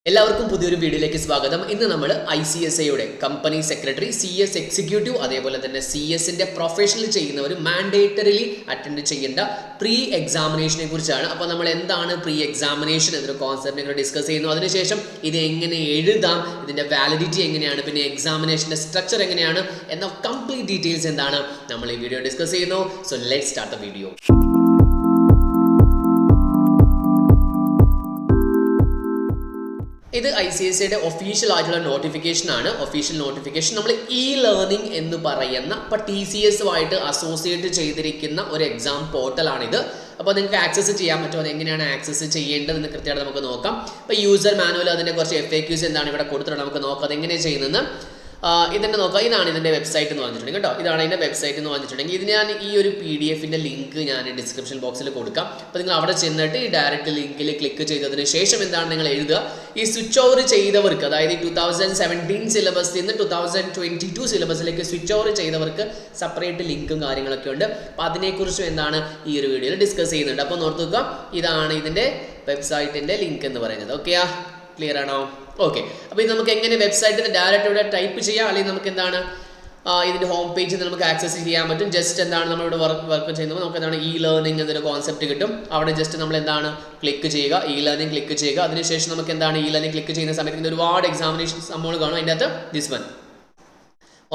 എല്ലാവർക്കും പുതിയൊരു വീഡിയോയിലേക്ക് സ്വാഗതം. ഇന്ന് നമ്മൾ ICSAയുടെ കമ്പനി സെക്രട്ടറി, CS എക്സിക്യൂട്ടീവ്, അതേപോലെ തന്നെ CS-ന്റെ പ്രൊഫഷണൽ ചെയ്യുന്നവർ മാൻഡേറ്ററിലി അറ്റൻഡ് ചെയ്യേണ്ട പ്രീ എക്സാമിനേഷനെ കുറിച്ചാണ്. അപ്പോൾ നമ്മൾ എന്താണ് പ്രീ എക്സാമിനേഷൻ എന്നൊരു കോൺസെപ്റ്റ് ഡിസ്കസ് ചെയ്യുന്നു. അതിനുശേഷം ഇത് എങ്ങനെ എഴുതാം, ഇതിൻ്റെ വാലിഡിറ്റി എങ്ങനെയാണ്, പിന്നെ എക്സാമിനേഷൻ്റെ സ്ട്രക്ചർ എങ്ങനെയാണ് എന്ന കംപ്ലീറ്റ് ഡീറ്റെയിൽസ് എന്താണ് നമ്മൾ ഈ വീഡിയോ ഡിസ്കസ് ചെയ്യുന്നു. So let's start the video. ഇത് ICSAയുടെ ഒഫീഷ്യൽ ആയിട്ടുള്ള നോട്ടിഫിക്കേഷൻ ആണ്. ഒഫീഷ്യൽ നോട്ടിഫിക്കേഷൻ നമ്മൾ ലേണിംഗ് എന്ന് പറയുന്ന ഇപ്പോൾ TCS-ആയിട്ട് അസോസിയേറ്റ് ചെയ്തിരിക്കുന്ന ഒരു എക്സാം പോർട്ടലാണിത്. അപ്പോൾ നിങ്ങൾക്ക് ആക്സസ് ചെയ്യാൻ പറ്റുമോ, അതെങ്ങനെയാണ് ആക്സസ് ചെയ്യേണ്ടതെന്ന് കൃത്യമായിട്ട് നമുക്ക് നോക്കാം. ഇപ്പോൾ യൂസർ മാനുവൽ അതിൻ്റെ കുറച്ച് FAQs എന്താണ് ഇവിടെ കൊടുത്തിട്ടുണ്ട്, നമുക്ക് നോക്കാം അതെങ്ങനെയാണ് ചെയ്യുന്നതെന്ന്. ഇതിൻ്റെ നോക്കാം. ഇതാണ് ഇതിൻ്റെ വെബ്സൈറ്റ് എന്ന് പറഞ്ഞിട്ടുണ്ടെങ്കിൽ കേട്ടോ, ഇതാണ് ഇതിൻ്റെ വെബ്സൈറ്റ് എന്ന് പറഞ്ഞിട്ടുണ്ടെങ്കിൽ ഇത് ഞാൻ ഈ ഒരു PDF-ൻ്റെ ലിങ്ക് ഞാൻ ഡിസ്ക്രിപ്ഷൻ ബോക്സിൽ കൊടുക്കാം. അപ്പോൾ നിങ്ങൾ അവിടെ ചെന്നിട്ട് ഈ ഡയറക്റ്റ് ലിങ്കിൽ ക്ലിക്ക് ചെയ്തതിന് ശേഷം എന്താണ് നിങ്ങൾ എഴുതുക, ഈ സ്വിച്ച് ഓവർ ചെയ്തവർക്ക്, അതായത് 2017 സിലബസിൽ നിന്ന് 2022 സിലബസിലേക്ക് സ്വിച്ച് ഓവർ ചെയ്തവർക്ക് സെപ്പറേറ്റ് ലിങ്കും കാര്യങ്ങളൊക്കെ ഉണ്ട്. അപ്പോൾ അതിനെക്കുറിച്ചും എന്താണ് ഈ ഒരു വീഡിയോയിൽ ഡിസ്കസ് ചെയ്യുന്നുണ്ട്. അപ്പോൾ നോക്കുക, ഇതാണ് ഇതിൻ്റെ വെബ്സൈറ്റിൻ്റെ ലിങ്ക് എന്ന് പറയുന്നത്. ഓക്കെയാ, ക്ലിയർ ആണോ? ഓക്കെ. അപ്പോൾ ഇത് നമുക്ക് എങ്ങനെ വെബ്സൈറ്റിൽ ഡയറക്റ്റ് ഇവിടെ ടൈപ്പ് ചെയ്യാം, അല്ലെങ്കിൽ നമുക്ക് എന്താണ് ഇതിൻ്റെ ഹോം പേജിൽ നമുക്ക് ആക്സസ് ചെയ്യാൻ പറ്റും. ജസ്റ്റ് എന്താണ് നമ്മളിവിടെ വർക്ക് ചെയ്യുമ്പോൾ നമുക്ക് എന്താണ് ലേണിംഗ് എന്നൊരു കോൺസെപ്റ്റ് കിട്ടും. അവിടെ ജസ്റ്റ് നമ്മൾ എന്താണ് ക്ലിക്ക് ചെയ്യുക, ലേണിംഗ് ക്ലിക്ക് ചെയ്യുക. അതിനുശേഷം നമുക്ക് എന്താണ് ലേണിംഗ് ക്ലിക്ക് ചെയ്യുന്ന സമയത്ത് ഒരുപാട് എക്സാമിനേഷൻ സംഭവങ്ങൾ കാണും. അതിൻ്റെ അകത്ത് this one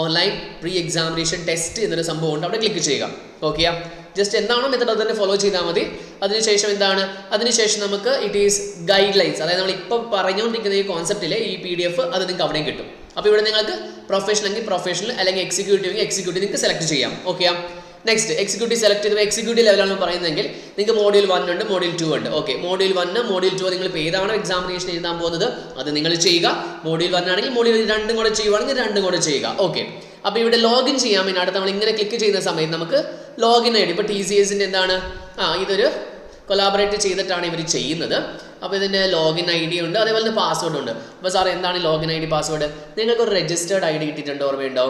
online pre examination test എന്നൊരു സംഭവം ഉണ്ട്, അവിടെ ക്ലിക്ക് ചെയ്യുക. ഓക്കെയാ, ജസ്റ്റ് എന്താണോ മെത്തഡ് അത് തന്നെ ഫോളോ ചെയ്താൽ മതി. അതിനുശേഷം എന്താണ്, അതിനുശേഷം നമുക്ക് ഇറ്റ് ഈസ് ഗൈഡ് ലൈൻസ്, അതായത് നമ്മൾ ഇപ്പോൾ പറഞ്ഞുകൊണ്ടിരിക്കുന്ന ഈ കോൺസെപ്റ്റിലെ ഈ PDF അത് നിങ്ങൾക്ക് അവിടെയും കിട്ടും. അപ്പോൾ ഇവിടെ നിങ്ങൾക്ക് പ്രൊഫഷണൽ എങ്കിൽ പ്രൊഫഷണൽ, അല്ലെങ്കിൽ എക്സിക്യൂട്ടീവ് നിങ്ങൾക്ക് സെലക്ട് ചെയ്യാം. ഓക്കെയാ, നെക്സ്റ്റ് എക്സിക്യൂട്ടീവ് സെലക്ട് ചെയ്ത് എക്സിക്യൂട്ടീവ് ലെവലാണ് പറയുന്നതെങ്കിൽ നിങ്ങൾക്ക് മോഡ്യൂൾ 1 ഉണ്ട്, മോഡ്യൂൾ 2 ഉണ്ട്. ഓക്കെ, മോഡ്യൂൾ 1 മോഡ്യൂൾ 2 നിങ്ങൾ ഇപ്പോൾ ഏതാണോ എക്സാമിനേഷൻ എഴുതാൻ പോകുന്നത് അത് നിങ്ങൾ ചെയ്യുക. മോഡ്യൂൾ 1 ആണെങ്കിൽ മോഡ്യൂൾ 2 കൂടെ ചെയ്യുവാണെങ്കിൽ 2 കൂടെ ചെയ്യുക. ഓക്കെ, അപ്പോൾ ഇവിടെ ലോഗിൻ ചെയ്യാൻ വേണ്ടി അടുത്ത് നമ്മൾ ഇങ്ങനെ ക്ലിക്ക് ചെയ്യുന്ന സമയത്ത് നമുക്ക് ലോഗിൻ ID, ഇപ്പോൾ TCS-ൻ്റെ എന്താണ് ഇതൊരു കൊലാബറേറ്റ് ചെയ്തിട്ടാണ് ഇവർ ചെയ്യുന്നത്. അപ്പോൾ ഇതിൻ്റെ ലോഗിൻ ID ഉണ്ട്, അതേപോലെ തന്നെ പാസ്വേഡ് ഉണ്ട്. അപ്പോൾ സാർ എന്താണ് ലോഗിൻ ID പാസ്വേഡ്? നിങ്ങൾക്കൊരു രജിസ്റ്റേർഡ് ID കിട്ടിയിട്ടുണ്ട്, ഓർമ്മയുണ്ടോ?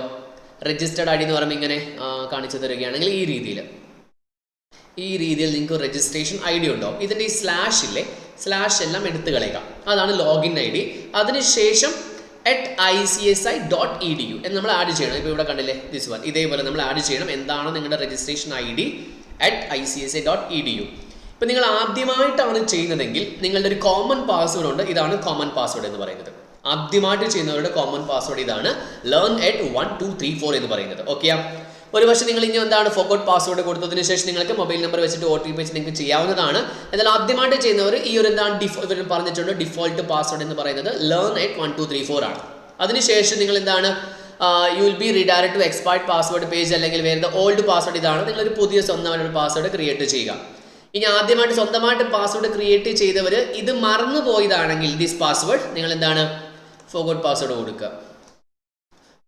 രജിസ്റ്റേർഡ് ID എന്ന് പറയുമ്പോൾ ഇങ്ങനെ കാണിച്ചു തരികയാണെങ്കിൽ ഈ രീതിയിൽ നിങ്ങൾക്ക് രജിസ്ട്രേഷൻ ID ഉണ്ടോ? ഇതിൻ്റെ ഈ സ്ലാഷ് ഇല്ലേ, സ്ലാഷ് എല്ലാം എടുത്തു കളയുക, അതാണ് ലോഗിൻ ID. അതിനുശേഷം @ICSI.edu എന്ന് നമ്മൾ ആഡ് ചെയ്യണം. ഇപ്പോൾ ഇവിടെ കണ്ടില്ലേ ദിസ് വൺ, ഇതേപോലെ നമ്മൾ ആഡ് ചെയ്യണം എന്താണ് നിങ്ങളുടെ രജിസ്ട്രേഷൻ ID @ICSI.edu. ഇപ്പം നിങ്ങൾ ആദ്യമായിട്ടാണ് ചെയ്യുന്നതെങ്കിൽ നിങ്ങളുടെ ഒരു കോമൺ പാസ്വേഡ് ഉണ്ട്, ഇതാണ് കോമൺ പാസ്വേഡ് എന്ന് പറയുന്നത്. ആദ്യമായിട്ട് ചെയ്യുന്നവരുടെ കോമൺ പാസ്വേഡ് ഇതാണ് learn@1234 എന്ന് പറയുന്നത്. ഓക്കെയാ, ഒരു പക്ഷേ നിങ്ങൾ ഇനി എന്താണ് ഫോർഗോട്ട് പാസ്വേഡ് കൊടുത്തതിന് ശേഷം നിങ്ങൾക്ക് മൊബൈൽ നമ്പർ വെച്ചിട്ട് OTP വെച്ച് നിങ്ങൾക്ക് ചെയ്യാവുന്നതാണ്. എന്നാൽ ആദ്യമായിട്ട് ചെയ്യുന്നവർ ഈ ഒരു എന്താണ് ഇവർ പറഞ്ഞിട്ടുണ്ട് ഡിഫോൾട്ട് പാസ്വേഡ് എന്ന് പറയുന്നത് learn@1234 ആണ്. അതിനുശേഷം നിങ്ങൾ എന്താണ് you will be redirect to expired password page, അല്ലെങ്കിൽ വരുന്ന ഓൾഡ് പാസ്വേഡ് ഇതാണ്. നിങ്ങളൊരു പുതിയ സ്വന്തമായിട്ട് പാസ്വേഡ് ക്രിയേറ്റ് ചെയ്യുക. ഇനി ആദ്യമായിട്ട് സ്വന്തമായിട്ട് പാസ്വേഡ് ക്രിയേറ്റ് ചെയ്തവർ ഇത് മറന്നു പോയതാണെങ്കിൽ ദിസ് പാസ്വേഡ് നിങ്ങൾ എന്താണ് ഫോർഗോട്ട് പാസ്വേഡ് കൊടുക്കുക.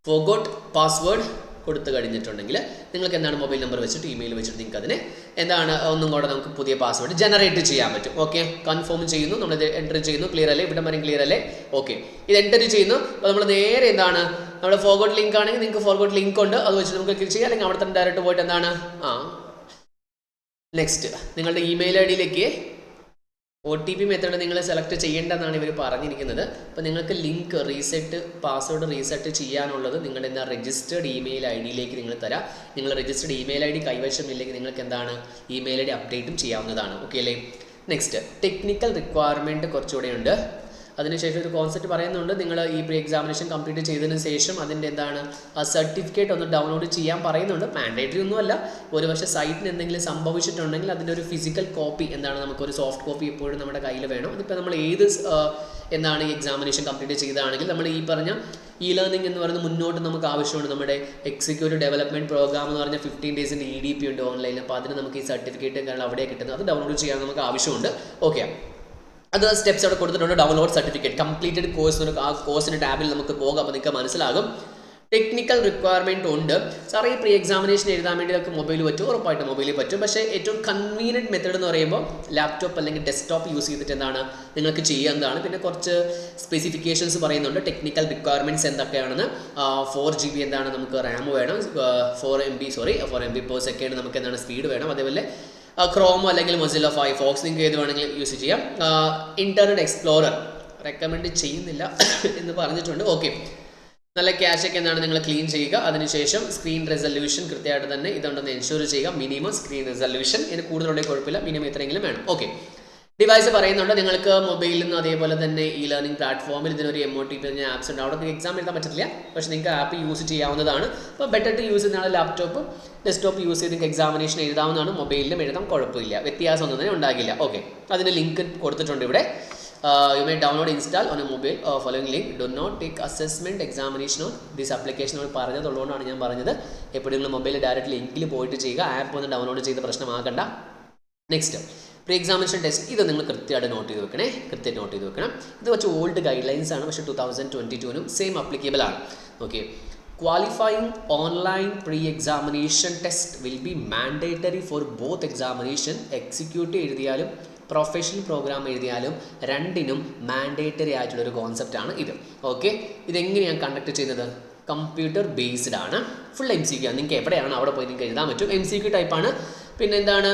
ഫോർഗോട്ട് പാസ്വേഡ് കൊടുത്തു കഴിഞ്ഞിട്ടുണ്ടെങ്കിൽ നിങ്ങൾക്ക് എന്താണ് മൊബൈൽ നമ്പർ വെച്ചിട്ട് ഇമെയിൽ വെച്ചിട്ട് നിങ്ങൾക്ക് അതിനെ എന്താണ് ഒന്നും കൂടെ നമുക്ക് പുതിയ പാസ്വേഡ് ജനറേറ്റ് ചെയ്യാൻ പറ്റും. ഓക്കെ, കൺഫേം ചെയ്യുന്നു, നമ്മളിത് എൻ്റർ ചെയ്യുന്നു. ക്ലിയർ അല്ലേ? ഇവിടെ വരെ ക്ലിയർ അല്ലേ? ഓക്കെ, ഇത് എൻ്റർ ചെയ്യുന്നു. അപ്പോൾ നമ്മൾ നേരെ എന്താണ് നമ്മുടെ ഫോർഗോട്ട് ലിങ്ക് ആണെങ്കിൽ നിങ്ങൾക്ക് ഫോർഗോട്ട് ലിങ്ക് ഉണ്ട്, അത് വെച്ച് നമുക്ക് ക്ലിക്ക് ചെയ്യാം. അല്ലെങ്കിൽ അവിടെ തന്നെ ഡയറക്റ്റ് പോയിട്ട് എന്താണ് നെക്സ്റ്റ് നിങ്ങളുടെ ഇമെയിൽ ID-യിലേക്ക് OTP മെത്തേഡ് നിങ്ങൾ സെലക്ട് ചെയ്യേണ്ടതെന്നാണ് ഇവർ പറഞ്ഞിരിക്കുന്നത്. അപ്പോൾ നിങ്ങൾക്ക് ലിങ്ക് പാസ്വേഡ് റീസെറ്റ് ചെയ്യാനുള്ളത് നിങ്ങളുടെ എന്താ രജിസ്റ്റേർഡ് ഇമെയിൽ ID-യിലേക്ക് നിങ്ങൾ തരാം. നിങ്ങൾ രജിസ്റ്റേർഡ് ഇമെയിൽ ID കൈവശമില്ലെങ്കിൽ നിങ്ങൾക്ക് എന്താണ് ഇമെയിൽ ID അപ്ഡേറ്റും ചെയ്യാവുന്നതാണ്. ഓക്കെ അല്ലേ? നെക്സ്റ്റ് ടെക്നിക്കൽ റിക്വയർമെൻറ്റ് കുറച്ചുകൂടെ ഉണ്ട്. അതിനുശേഷം ഒരു കോൺസെപ്റ്റ് പറയുന്നുണ്ട്, നിങ്ങൾ ഈ പ്രീ എക്സാമിനേഷൻ കംപ്ലീറ്റ് ചെയ്തതിന് ശേഷം അതിൻ്റെ എന്താണ് സർട്ടിഫിക്കറ്റ് ഒന്ന് ഡൗൺലോഡ് ചെയ്യാൻ പറയുന്നുണ്ട്. മാൻഡേറ്ററി ഒന്നുമല്ല, ഒരു പക്ഷേ സൈറ്റിന് എന്തെങ്കിലും സംഭവിച്ചിട്ടുണ്ടെങ്കിൽ അതിൻ്റെ ഒരു ഫിസിക്കൽ കോപ്പി എന്താണ് നമുക്കൊരു സോഫ്റ്റ് കോപ്പി എപ്പോഴും നമ്മുടെ കയ്യിൽ വേണം. അതിപ്പോൾ നമ്മൾ ഏത് എന്താണ് ഈ എക്സാമിനേഷൻ കംപ്ലീറ്റ് ചെയ്തതാണെങ്കിൽ നമ്മൾ ഈ പറഞ്ഞ ലേണിംഗ് എന്ന് പറയുന്നത് മുന്നോട്ട് നമുക്ക് ആവശ്യമുണ്ട്. നമ്മുടെ എക്സിക്യൂട്ടീവ് ഡെവലപ്മെൻറ്റ് പ്രോഗ്രാം എന്ന് പറഞ്ഞാൽ 15 ഡേയ്സിൻ്റെ EDP ഉണ്ട് ഓൺലൈനിൽ. അപ്പോൾ അതിന് നമുക്ക് ഈ സർട്ടിഫിക്കറ്റ് കാരണം അവിടെ കിട്ടുന്നത് അത് ഡൗൺലോഡ് ചെയ്യാൻ നമുക്ക് ആവശ്യമുണ്ട്. ഓക്കെ, അത് സ്റ്റെപ്സ് അവിടെ കൊടുത്തിട്ടുണ്ട്. ഡൗൺലോഡ് സർട്ടിഫിക്കറ്റ് കംപ്ലീറ്റഡ് കോഴ്സ്, ആ കോഴ്സിൻ്റെ ടാബിൽ നമുക്ക് പോകാം. അപ്പോൾ നിങ്ങൾക്ക് മനസ്സിലാകും. ടെക്നിക്കൽ റിക്വയർമെൻറ്റ് ഉണ്ട്. സാർ ഈ പ്രീ എക്സാമിനേഷൻ എഴുതാൻ വേണ്ടി നമുക്ക് മൊബൈൽ പറ്റും, ഉറപ്പായിട്ട് മൊബൈലിൽ പറ്റും. പക്ഷേ ഏറ്റവും കൺവീനിയൻറ്റ് മെത്തേഡ് എന്ന് പറയുമ്പോൾ ലാപ്ടോപ്പ് അല്ലെങ്കിൽ ഡെസ്ക്ടോപ്പ് യൂസ് ചെയ്തിട്ട് എന്താണ് നിങ്ങൾക്ക് ചെയ്യാവുന്നതാണ്. പിന്നെ കുറച്ച് സ്പെസിഫിക്കേഷൻസ് പറയുന്നുണ്ട്. ടെക്നിക്കൽ റിക്വയർമെൻറ്റ്സ് എന്തൊക്കെയാണെന്ന് 4 GB എന്താണ് നമുക്ക് റാം വേണം, 4 MB/s നമുക്ക് എന്താണ് സ്പീഡ് വേണം. അതേപോലെ ക്രോമോ അല്ലെങ്കിൽ മൊസില്ല ഫയർഫോക്സ് നിങ്ങൾക്ക് ഏത് വേണമെങ്കിലും യൂസ് ചെയ്യാം. ഇൻ്റർനെറ്റ് എക്സ്പ്ലോറർ റെക്കമെൻഡ് ചെയ്യുന്നില്ല എന്ന് പറഞ്ഞിട്ടുണ്ട്. ഓക്കെ, നല്ല ക്യാഷൊക്കെ എന്താണ് നിങ്ങൾ ക്ലീൻ ചെയ്യുക. അതിനുശേഷം സ്ക്രീൻ റെസൊല്യൂഷൻ കൃത്യമായിട്ട് തന്നെ ഇതുണ്ടെന്ന് എൻഷുർ ചെയ്യുക. മിനിമം സ്ക്രീൻ റെസൊല്യൂഷൻ, ഇതിന് കൂടുതലുണ്ടെങ്കിൽ കുഴപ്പമില്ല, മിനിമം എത്രയെങ്കിലും വേണം. ഓക്കെ, ഡിവൈസ് പറയുന്നുണ്ട് നിങ്ങൾക്ക് മൊബൈലിൽ നിന്ന് അതേപോലെ തന്നെ ഈ ലേണിംഗ് പ്ലാറ്റ്ഫോമിൽ ഇതിനൊരു MOTP പറഞ്ഞ ആപ്സ് ഉണ്ട്. അവിടെ നിങ്ങൾക്ക് എക്സാം എഴുതാൻ പറ്റില്ല, പക്ഷേ നിങ്ങൾക്ക് ആപ്പ് യൂസ് ചെയ്യാവുന്നതാണ്. അപ്പോൾ ബെറ്റർ ടു യൂസ് ചെയ്യുന്നതാണ് ലാപ്ടോപ്പ് ഡെസ്ക്ടോപ്പ് യൂസ് ചെയ്ത് നിങ്ങൾക്ക് എക്സാമിനേഷൻ എഴുതാവുന്നതാണ്. മൊബൈലിലും എഴുതാം, കുഴപ്പമില്ല, വ്യത്യാസമൊന്നും തന്നെ ഉണ്ടാകില്ല. ഓക്കെ, അതിന് ലിങ്ക് കൊടുത്തിട്ടുണ്ട് ഇവിടെ. You may download install on a mobile following link. Do not take assessment examination on this application. പറഞ്ഞതുള്ളതുകൊണ്ടാണ് ഞാൻ പറഞ്ഞത്, എപ്പോഴും മൊബൈലിൽ ഡയറക്റ്റ് ലിങ്കിൽ പോയിട്ട് ചെയ്യുക, ആപ്പ് ഒന്ന് ഡൗൺലോഡ് ചെയ്ത പ്രശ്നമാകണ്ട. Next, pre examination test. ഇത് നിങ്ങൾ കൃത്യമായിട്ട് നോട്ട് ചെയ്ത് വെക്കണേ, കൃത്യമായിട്ട് നോട്ട് ചെയ്ത് വെക്കണം. ഇത് വെച്ച് ഓൾഡ് ഗൈഡ് ലൈൻസ് ആണ്, പക്ഷേ 2022 സെയിം അപ്ലിക്കബിൾ ആണ്. Okay, qualifying online pre examination test will be mandatory for both examination. Executive എഴുതിയാലും പ്രൊഫഷണൽ പ്രോഗ്രാം എഴുതിയാലും രണ്ടിനും മാൻഡേറ്ററി ആയിട്ടുള്ളൊരു കോൺസെപ്റ്റാണ് ഇത്. ഓക്കെ, ഇതെങ്ങനെയാണ് കണ്ടക്ട് ചെയ്യുന്നത്? കമ്പ്യൂട്ടർ ബേസ്ഡ് ആണ്, ഫുൾ MCQ ആണ്. നിങ്ങൾക്ക് എവിടെയാണ് അവിടെ പോയി നിങ്ങൾക്ക് എഴുതാൻ പറ്റും. MCQ ടൈപ്പാണ്. പിന്നെ എന്താണ്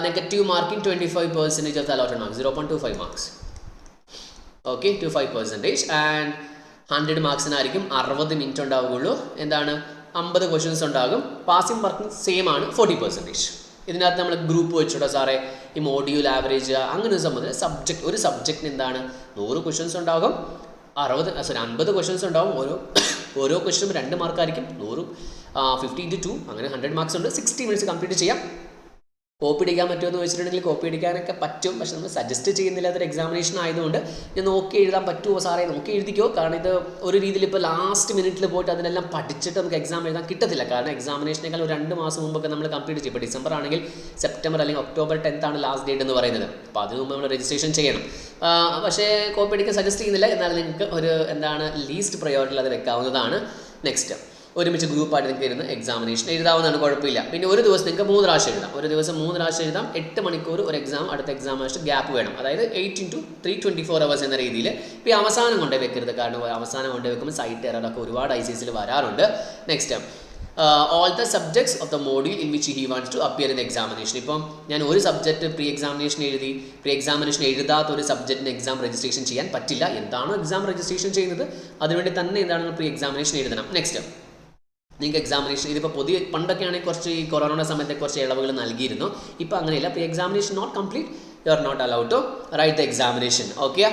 negative marking 25% of the allotted marks, 0.25 marks. Okay, 25% and 100 മാർക്സിനായിരിക്കും 60 minute ഉണ്ടാവുകയുള്ളൂ. എന്താണ് 50 ക്വസ്റ്റ്യൻസ് ഉണ്ടാകും. പാസിംഗ് മാർക്കിംഗ് സെയിം ആണ്, 40%. ഇതിനകത്ത് നമ്മൾ ഗ്രൂപ്പ് വെച്ചിട്ടോ സാറേ ഈ മോഡ്യൂൾ ആവറേജ് അങ്ങനെ സംബന്ധിച്ച് ഒരു സബ്ജക്റ്റിന് എന്താണ് 100 ക്വസ്റ്റ്യൻസ് ഉണ്ടാകും, 50 ക്വസ്റ്റ്യൻസ് ഉണ്ടാകും. ഓരോ ക്വസ്റ്റ്യനും 2 മാർക്കായിരിക്കും. 100 50 × 2 അങ്ങനെ 100 മാർക്സ് ഉണ്ട്. 60 മിനിറ്റ്സ് കംപ്ലീറ്റ് ചെയ്യാം. കോപ്പി അടിക്കാൻ പറ്റുമോ എന്ന് വെച്ചിട്ടുണ്ടെങ്കിൽ കോപ്പി അടിക്കാനൊക്കെ പറ്റും, പക്ഷെ നമ്മൾ സജസ്റ്റ് ചെയ്യുന്നില്ല, അതൊരു എക്സാമിനേഷൻ ആയതുകൊണ്ട്. ഞാൻ നോക്കി എഴുതാൻ പറ്റുമോ സാറേ? നോക്കി എഴുതിക്കോ, കാരണം ഇത് ഒരു രീതിയിൽ ഇപ്പോൾ ലാസ്റ്റ് മിനിറ്റിൽ പോയിട്ട് അതിനെല്ലാം പഠിച്ചിട്ട് നമുക്ക് എക്സാം എഴുതാൻ കിട്ടത്തില്ല. കാരണം എക്സാമിനേഷനേക്കാൾ ഒരു 2 മാസം മുമ്പൊക്കെ നമ്മൾ കംപ്ലീറ്റ് ചെയ്യും. ഇപ്പോൾ ഡിസംബർ ആണെങ്കിൽ സെപ്റ്റംബർ അല്ലെങ്കിൽ ഒക്ടോബർ 10th ആണ് ലാസ്റ്റ് ഡേറ്റ് എന്ന് പറയുന്നത്. അപ്പോൾ അതിന് മുമ്പ് നമ്മൾ രജിസ്ട്രേഷൻ ചെയ്യണം. പക്ഷേ കോപ്പി അടിക്കാൻ സജസ്റ്റ് ചെയ്യുന്നില്ല, എന്നാൽ നിങ്ങൾക്ക് ഒരു എന്താണ് ലീസ്റ്റ് പ്രയോറിറ്റിയിൽ അത് വെക്കാവുന്നതാണ്. നെക്സ്റ്റ്, ഒരുമിച്ച് ഗ്രൂപ്പായിട്ട് നിങ്ങൾക്ക് ഇരുന്ന് എക്സാമിനേഷൻ എഴുതാവുന്നതാണ്, കുഴപ്പമില്ല. പിന്നെ ഒരു ദിവസം നിങ്ങൾക്ക് 3 പ്രാവശ്യം എഴുതാം. ഒരു ദിവസം 3 പ്രാവശ്യം എഴുതാം. 8 മണിക്കൂർ ഒരു എക്സാം, അടുത്ത എക്സാമിനേഷൻ ഗ്യാപ്പ് വേണം. അതായത് 8 × 3 24 hours എന്ന രീതിയിൽ. ഇപ്പോൾ അവസാനം കൊണ്ടേ വെക്കരുത്, കാരണം അവസാനം കൊണ്ടേ വെക്കുമ്പോൾ സൈറ്റ് എററൊക്കെ ഒരുപാട് ICSൽ വരാറുണ്ട്. Next, all the subjects of the module in which he wants to appear in the examination. ഇപ്പം ഞാൻ ഒരു സബ്ജക്റ്റ് പ്രീ എക്സാമിനേഷൻ എഴുതി, പ്രീ എക്സാമിനേഷൻ എഴുതാത്ത ഒരു സബ്ജക്റ്റിന് എക്സാം രജിസ്ട്രേഷൻ ചെയ്യാൻ പറ്റില്ല. എന്താണോ എക്സാം രജിസ്ട്രേഷൻ ചെയ്യുന്നത് അതിനുവേണ്ടി തന്നെ എന്താണ് പ്രീ എക്സാമിനേഷൻ എഴുതണം. നെക്സ്റ്റ്, നിങ്ങൾക്ക് എക്സാമിനേഷൻ ഇതിപ്പോൾ പണ്ടൊക്കെ ആണെങ്കിൽ കുറച്ച് ഈ കൊറോണയുടെ സമയത്തെ കുറച്ച് ഇളവുകൾ നൽകിയിരുന്നു. ഇപ്പോൾ അങ്ങനെയല്ല. Pre examination not complete, you are not allowed to write the examination. Okay,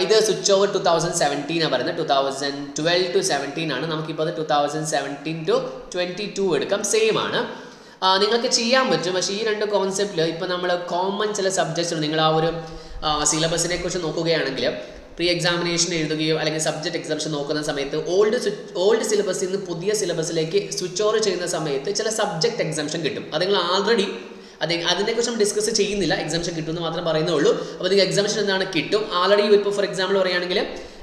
ഇത് സ്വിച്ച് ഓവർ 2017 ആണ് പറയുന്നത്. 2012 to 17 ആണ്. നമുക്കിപ്പോൾ അത് 2017 to 22 എടുക്കാം. സെയിം ആണ്, നിങ്ങൾക്ക് ചെയ്യാൻ പറ്റും. പക്ഷേ ഈ 2 കോൺസെപ്റ്റിൽ ഇപ്പോൾ നമ്മൾ കോമൺ ചില സബ്ജക്ട്സ് നിങ്ങൾ ആ ഒരു സിലബസിനെ കുറിച്ച് നോക്കുകയാണെങ്കിൽ പ്രീ എക്സാമിനേഷൻ എഴുതുകയോ അല്ലെങ്കിൽ സബ്ജക്റ്റ് എക്സാമിനേഷൻ നോക്കുന്ന സമയത്ത് ഓൾഡ് സിലബസിൽ നിന്ന് പുതിയ സിലബസിലേക്ക് സ്വിച്ച് ഓവർ ചെയ്യുന്ന സമയത്ത് ചില സബ്ജക്റ്റ് എക്സാംഷൻ കിട്ടും. അത് നിങ്ങൾ ആൾറെഡി അതിനെക്കുറിച്ച് നമ്മൾ ഡിസ്കസ് ചെയ്യുന്നില്ല, എക്സാംഷൻ കിട്ടുമെന്ന് മാത്രം പറയുന്നുള്ളൂ. അപ്പോൾ നിങ്ങൾക്ക് എക്സാംഷൻ എന്താണ് കിട്ടും ആൾറെഡി. ഇപ്പോൾ ഫോർ എക്സാമ്പിൾ പറയുകയാണെങ്കിൽ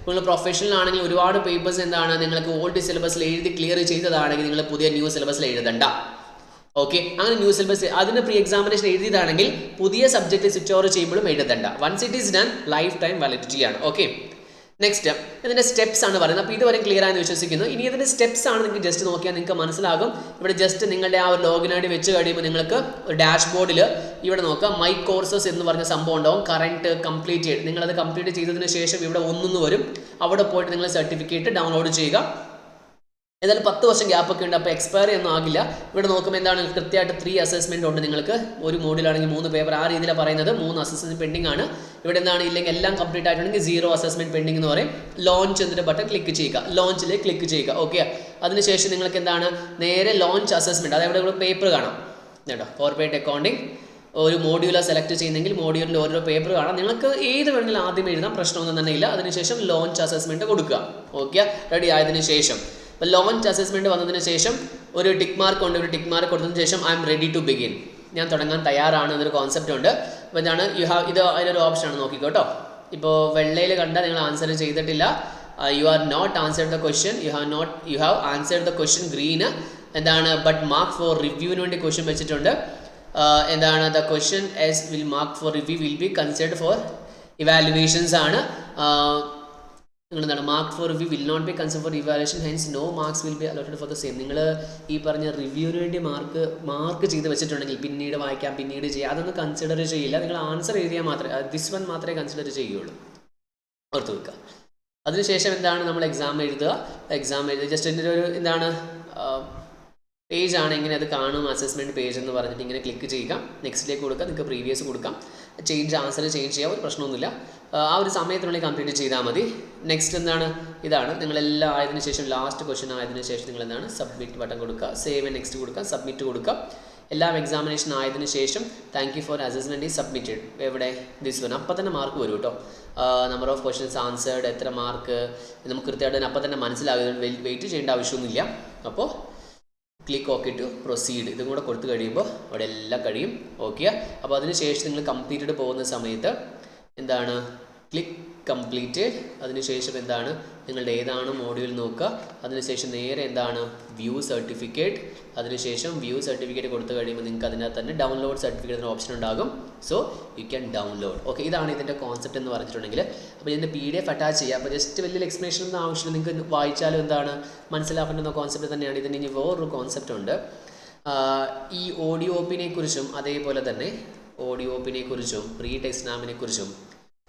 നിങ്ങൾ പ്രൊഫഷണൽ ആണെങ്കിൽ ഒരുപാട് പേപ്പേഴ്സ് എന്താണ് നിങ്ങൾക്ക് ഓൾഡ് സിലബസിൽ എഴുതി ക്ലിയർ ചെയ്തതാണെങ്കിൽ നിങ്ങൾ പുതിയ ന്യൂ സിലബസിൽ എഴുതണ്ട. ഓക്കെ, അങ്ങനെ ന്യൂ സിലബസ് അതിന് പ്രീ എക്സാമിനേഷൻ എഴുതിയതാണെങ്കിൽ പുതിയ സബ്ജക്റ്റ് സ്വിച്ച് ഓവർ ചെയ്യുമ്പോഴും എഴുതണ്ട. Once it is done life time validity ആണ്. ഓക്കെ, നെക്സ്റ്റ് ഇതിൻ്റെ സ്റ്റെപ്സ് ആണ് പറയുന്നത്. അപ്പോൾ ഇതുവരെ ക്ലിയർ ആണെന്ന് വിശ്വസിക്കുന്നു. ഇനി ഇതിൻ്റെ സ്റ്റെപ്സ് ആണ് നിങ്ങൾക്ക് ജസ്റ്റ് നോക്കിയാൽ നിങ്ങൾക്ക് മനസ്സിലാകും. ഇവിടെ ജസ്റ്റ് നിങ്ങളുടെ ആ ഒരു ലോഗിൻ ഐ ഡി വെച്ച് കഴിയുമ്പോൾ നിങ്ങൾക്ക് ഒരു ഡാഷ്ബോർഡിൽ ഇവിടെ നോക്കാം മൈ കോഴ്സസ് എന്ന് പറഞ്ഞ സംഭവം ഉണ്ടാവും. കറൻറ്റ് കംപ്ലീറ്റ് ചെയ്ത് നിങ്ങളത് കംപ്ലീറ്റ് ചെയ്തതിന് ശേഷം ഇവിടെ 1 വരും. അവിടെ പോയിട്ട് നിങ്ങൾ സർട്ടിഫിക്കറ്റ് ഡൗൺലോഡ് ചെയ്യുക. ഏതായാലും 10 വർഷം ഗ്യാപ്പൊക്കെ ഉണ്ട്, അപ്പോൾ എക്സ്പയറി ഒന്നും ആകില്ല. ഇവിടെ നോക്കുമ്പോൾ എന്താണ് കൃത്യമായിട്ട് 3 അസസ്മെൻറ്റ് ഉണ്ട്. നിങ്ങൾക്ക് ഒരു മോഡിലാണെങ്കിൽ 3 പേപ്പർ, ആ രീതിയിലാണ് പറയുന്നത്. 3 അസസ്മെൻറ്റ് പെൻഡിങ് ആണ്. ഇവിടെ എന്താണ് ഇല്ലെങ്കിൽ എല്ലാം കംപ്ലീറ്റ് ആയിട്ടുണ്ടെങ്കിൽ 0 അസസ്മെൻറ്റ് പെൻഡിങ് എന്ന് പറയും. ലോഞ്ച് എന്നൊരു ബട്ടൺ ക്ലിക്ക് ചെയ്യുക, ലോഞ്ചിലേക്ക് ക്ലിക്ക് ചെയ്യുക. ഓക്കെ, അതിനുശേഷം നിങ്ങൾക്ക് എന്താണ് നേരെ ലോഞ്ച് അസസ്മെൻറ്റ്, അതായത് ഇവിടെ പേപ്പർ കാണാം കേട്ടോ. കോർപ്പറേറ്റ് അക്കൗണ്ടിങ് ഒരു മോഡ്യൂളാണ് സെലക്ട് ചെയ്യുന്നെങ്കിൽ മോഡ്യൂളിൻ്റെ ഓരോ പേപ്പർ കാണാം. നിങ്ങൾക്ക് ഏത് വേണമെങ്കിലും ആദ്യം എഴുതാം, പ്രശ്നമൊന്നും തന്നെ ഇല്ല. അതിനുശേഷം ലോഞ്ച് അസസ്മെൻറ്റ് കൊടുക്കുക. ഓക്കെ, റെഡി ആയതിനു ശേഷം അപ്പോൾ ലോഞ്ച് അസസ്മെൻറ്റ് വന്നതിന് ശേഷം ഒരു ടിക്ക് മാർക്ക് ഉണ്ട്. ഒരു ടിക്ക് മാർക്ക് കൊടുത്തതിന് ശേഷം I'm ready to begin, ഞാൻ തുടങ്ങാൻ തയ്യാറാണ് എന്നൊരു കോൺസെപ്റ്റ് ഉണ്ട്. അപ്പോൾ എന്താണ് ഇത് അതിനൊരു ഓപ്ഷനാണ്, നോക്കിക്കോട്ടോ. ഇപ്പോൾ വെള്ളയിൽ കണ്ടാൽ നിങ്ങൾ ആൻസർ ചെയ്തിട്ടില്ല, you are not answered the question, you have answered the question green. എന്താണ് ബട്ട് മാർക്ക് ഫോർ റിവ്യൂവിന് വേണ്ടി ക്വസ്റ്റ്യൻ വെച്ചിട്ടുണ്ട്. എന്താണ് the questions will mark for review will be considered for evaluations ആണ്. നിങ്ങളെന്താണ് mark for review will not be consider for evaluation, hence no marks will be allotted for the same. നിങ്ങൾ ഈ പറഞ്ഞ റിവ്യൂവിന് വേണ്ടി mark ചെയ്ത് വെച്ചിട്ടുണ്ടെങ്കിൽ പിന്നീട് വായിക്കാം, പിന്നീട് ചെയ്യാം, അതൊന്നും കൺസിഡർ ചെയ്യില്ല. നിങ്ങൾ ആൻസർ എഴുതിയാൽ മാത്രമേ ദിസ് വൺ മാത്രമേ കൺസിഡർ ചെയ്യുള്ളൂ, ഓർത്ത് വെക്കുക. അതിനുശേഷം എന്താണ് നമ്മൾ എക്സാം എഴുതുക ജസ്റ്റ് ഇതിൻ്റെ ഒരു എന്താണ് പേജാണ്, ഇങ്ങനെ അത് കാണും, അസസ്മെൻറ്റ് പേജ് എന്ന് പറഞ്ഞിട്ട് ഇങ്ങനെ ക്ലിക്ക് ചെയ്യുക, നെക്സ്റ്റിലേക്ക് കൊടുക്കുക, നിങ്ങൾക്ക് പ്രീവിയസ് കൊടുക്കാം, ആൻസർ ചേഞ്ച് ചെയ്യാം, ഒരു പ്രശ്നമൊന്നുമില്ല. ആ ഒരു സമയത്തിനുള്ളിൽ കംപ്ലീറ്റ് ചെയ്താൽ മതി. നെക്സ്റ്റ് എന്താണ്, ഇതാണ് നിങ്ങളെല്ലാം ആയതിനു ശേഷം ലാസ്റ്റ് ക്വസ്റ്റ്യൻ ആയതിനു ശേഷം നിങ്ങൾ എന്താണ് സബ്മിറ്റ് ബട്ടൺ കൊടുക്കുക, സേവ് നെക്സ്റ്റ് കൊടുക്കുക, സബ്മിറ്റ് കൊടുക്കുക. എല്ലാം എക്സാമിനേഷൻ ആയതിനു ശേഷം thank you for assessment is submitted, എവിടെ ദിസ് വൺ, അപ്പം തന്നെ മാർക്ക് വരും കേട്ടോ. നമ്പർ ഓഫ് ക്വസ്റ്റ്യൻസ് ആൻസേർഡ്, എത്ര മാർക്ക് നമുക്ക് കൃത്യമായിട്ട് അപ്പം തന്നെ മനസ്സിലാകും, വെയിറ്റ് ചെയ്യേണ്ട ആവശ്യമൊന്നുമില്ല. അപ്പോൾ ക്ലിക്ക് ഓക്കെ ടു പ്രൊസീഡ് ഇതും കൂടെ കൊടുത്തു കഴിയുമ്പോൾ അവിടെ എല്ലാം കഴിയും. ഓക്കെ, അപ്പോൾ അതിനുശേഷം നിങ്ങൾ കംപ്ലീറ്റഡ് പോകുന്ന സമയത്ത് എന്താണ് ക്ലിക്ക് കംപ്ലീറ്റഡ്, അതിനുശേഷം എന്താണ് നിങ്ങളുടെ ഏതാണ് മോഡ്യൂൾ നോക്കുക, അതിനുശേഷം നേരെ എന്താണ് വ്യൂ സർട്ടിഫിക്കറ്റ്, അതിനുശേഷം വ്യൂ സർട്ടിഫിക്കറ്റ് കൊടുത്തു കഴിയുമ്പോൾ നിങ്ങൾക്ക് അതിനകത്ത് തന്നെ ഡൗൺലോഡ് സർട്ടിഫിക്കറ്റ് എന്ന ഓപ്ഷൻ ഉണ്ടാകും. So you can download. Okay, ഇതാണ് ഇതിൻ്റെ കോൺസെപ്റ്റ് എന്ന് പറഞ്ഞിട്ടുണ്ടെങ്കിൽ. അപ്പോൾ ഇതിൻ്റെ PDF അറ്റാച്ച് ചെയ്യുക. അപ്പോൾ ജസ്റ്റ് വലിയ എക്സ്പ്ലനേഷൻ ഒന്നും ആവശ്യമില്ല, നിങ്ങൾക്ക് വായിച്ചാലും എന്താണ് മനസ്സിലാക്കേണ്ടുന്ന കോൺസെപ്റ്റ് തന്നെയാണ്. ഇതിന് ഇനി വേറൊരു കോൺസെപ്റ്റ് ഉണ്ട്. ഈ ODOP-നെ കുറിച്ചും അതേപോലെ തന്നെ ODOP-നെ കുറിച്ചും പ്രീ ടെസ്റ്റ് എക്സാമിനെ കുറിച്ചും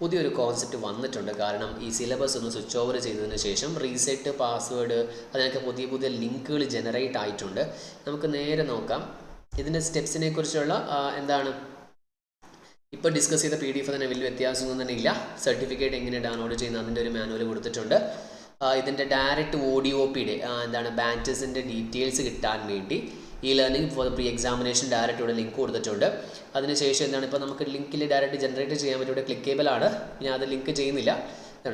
പുതിയൊരു കോൺസെപ്റ്റ് വന്നിട്ടുണ്ട്. കാരണം ഈ സിലബസ് ഒന്ന് സ്വിച്ച് ഓവർ ചെയ്തതിന് ശേഷം റീസെറ്റ് പാസ്വേഡ് അതിനൊക്കെ പുതിയ ലിങ്കുകൾ ജനറേറ്റ് ആയിട്ടുണ്ട്. നമുക്ക് നേരെ നോക്കാം ഇതിൻ്റെ സ്റ്റെപ്സിനെ കുറിച്ചുള്ള എന്താണ് ഇപ്പോൾ ഡിസ്കസ് ചെയ്ത PDF തന്നെ വലിയ വ്യത്യാസമൊന്നും തന്നെ ഇല്ല. സർട്ടിഫിക്കറ്റ് എങ്ങനെ ഡൗൺലോഡ് ചെയ്യുന്ന അതിൻ്റെ ഒരു മാനുവൽ കൊടുത്തിട്ടുണ്ട്. ഇതിൻ്റെ ഡയറക്റ്റ് ODOP-യുടെ എന്താണ് ബാച്ചസിൻ്റെ ഡീറ്റെയിൽസ് കിട്ടാൻ വേണ്ടി ഈ learning four pre examination direct ഇവിടെ ലിങ്ക് കൊടുത്തിട്ടുണ്ട്. അതിനുശേഷം എന്താണ് ഇപ്പോൾ നമുക്ക് ലിങ്കിൽ ഡയറക്റ്റ് ജനറേറ്റ് ചെയ്യാൻ പറ്റും. ഇവിടെ ക്ലിക്കേബിൾ ആണ്, ഞാൻ അത് ലിങ്ക് ചെയ്യുന്നില്ല.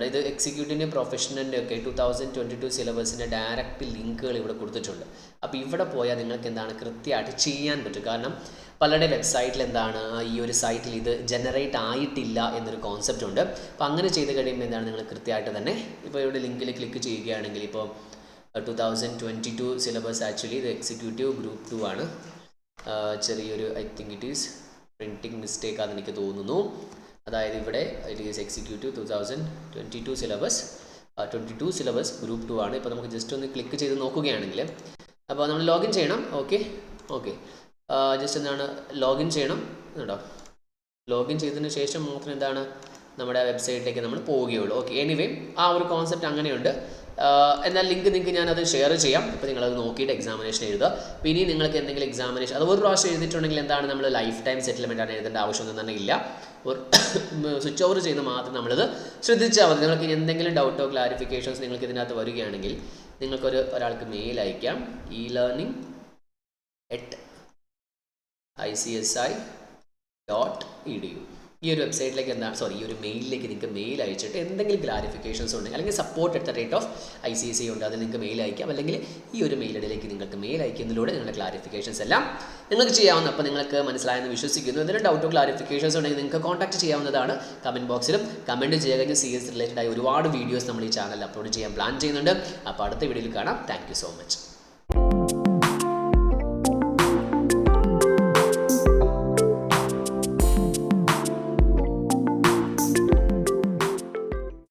ഇത് എക്സിക്യൂട്ടീവിൻ്റെ പ്രൊഫഷണലിൻ്റെ ഒക്കെ 2022 സിലബസിൻ്റെ ഡയറക്റ്റ് ലിങ്കുകൾ ഇവിടെ കൊടുത്തിട്ടുണ്ട്. അപ്പോൾ ഇവിടെ പോയാൽ നിങ്ങൾക്ക് എന്താണ് കൃത്യമായിട്ട് ചെയ്യാൻ പറ്റും. കാരണം പലരുടെ വെബ്സൈറ്റിൽ എന്താണ് ഈ ഒരു സൈറ്റിൽ ഇത് ജനറേറ്റ് ആയിട്ടില്ല എന്നൊരു കോൺസെപ്റ്റ് ഉണ്ട്. അപ്പോൾ അങ്ങനെ ചെയ്ത് കഴിയുമ്പോൾ എന്താണ് നിങ്ങൾ കൃത്യമായിട്ട് തന്നെ ഇപ്പോൾ ഇവിടെ ലിങ്കിൽ ക്ലിക്ക് ചെയ്യുകയാണെങ്കിൽ ഇപ്പോൾ 2022 സിലബസ് ആക്ച്വലി ഇത് എക്സിക്യൂട്ടീവ് ഗ്രൂപ്പ് 2 ആണ്. ചെറിയൊരു I think it is printing mistake ആണെന്ന് എനിക്ക് തോന്നുന്നു. അതായത് ഇവിടെ it is executive 2022 syllabus 22 syllabus group 2 ആണ്. ഇപ്പോൾ നമുക്ക് ജസ്റ്റ് ഒന്ന് ക്ലിക്ക് ചെയ്ത് നോക്കുകയാണെങ്കിൽ അപ്പോൾ നമ്മൾ ലോഗിൻ ചെയ്യണം. ഓക്കെ ജസ്റ്റ് എന്താണ് ലോഗിൻ ചെയ്യണം കേട്ടോ. ലോഗിൻ ചെയ്തതിന് ശേഷം മാത്രം എന്താണ് നമ്മുടെ വെബ്സൈറ്റിലേക്ക് നമ്മൾ പോവുകയുള്ളൂ. ഓക്കെ, എനിവേ ആ ഒരു കോൺസെപ്റ്റ് അങ്ങനെയുണ്ട്. എന്നാൽ ലിങ്ക് നിങ്ങൾക്ക് ഞാനത് ഷെയർ ചെയ്യാം. ഇപ്പോൾ നിങ്ങളത് നോക്കിയിട്ട് എക്സാമിനേഷൻ എഴുതുക. പിന്നെ നിങ്ങൾക്ക് എന്തെങ്കിലും എക്സാമിനേഷൻ അത് ഒരു പ്രാവശ്യം എഴുതിയിട്ടുണ്ടെങ്കിൽ എന്താണ് നമ്മൾ ലൈഫ് ടൈം സെറ്റിൽമെൻ്റ് ആണ് എഴുതേണ്ട ആവശ്യമൊന്നും തന്നെ ഇല്ല. ഒരു സ്വിച്ച് ഓവർ ചെയ്യുന്ന മാത്രം നമ്മളിത് ശ്രദ്ധിച്ചാൽ മതി. നിങ്ങൾക്ക് ഇനി എന്തെങ്കിലും ഡൗട്ടോ ക്ലാരിഫിക്കേഷൻസ് നിങ്ങൾക്ക് ഇതിനകത്ത് വരികയാണെങ്കിൽ ഒരാൾക്ക് മെയിൽ അയക്കാം e-learning@icsi.edu ഈ ഒരു വെബ്സൈറ്റിലേക്ക് ഈ ഒരു മെയിലിലേക്ക് നിങ്ങൾക്ക് മെയിൽ അയച്ചിട്ട് എന്തെങ്കിലും ക്ലാരിഫിക്കേഷൻസ് ഉണ്ടെങ്കിൽ അല്ലെങ്കിൽ support@ICSI ഉണ്ട്, അതിൽ നിങ്ങൾക്ക് മെയിൽ അയക്കാം. അല്ലെങ്കിൽ ഈ ഒരു മെയിൽ ഐഡിയിലേക്ക് നിങ്ങൾക്ക് മെയിൽ അയക്കുന്നതിലൂടെ നിങ്ങളുടെ ക്ലാരിഫിക്കേഷൻസ് എല്ലാം നിങ്ങൾക്ക് ചെയ്യാവുന്ന. അപ്പോൾ നിങ്ങൾക്ക് മനസ്സിലായെന്ന് വിശ്വസിക്കുന്നു. എന്തെങ്കിലും ഡൗട്ടോ ക്ലാരിഫിക്കേഷൻസ് ഉണ്ടെങ്കിൽ നിങ്ങൾക്ക് കോൺടാക്ട് ചെയ്യാവുന്നതാണ്. കമൻറ്റ് ബോക്സിലും കമൻറ്റ് ചെയ്യുക. CS റിലേറ്റഡ് ആയ ഒരുപാട് വീഡിയോസ് നമ്മൾ ഈ ചാനലിൽ അപ്ലോഡ് ചെയ്യാൻ പ്ലാൻ ചെയ്യുന്നുണ്ട്. അപ്പോൾ അടുത്ത വീഡിയോയിൽ കാണാം. Thank you so much.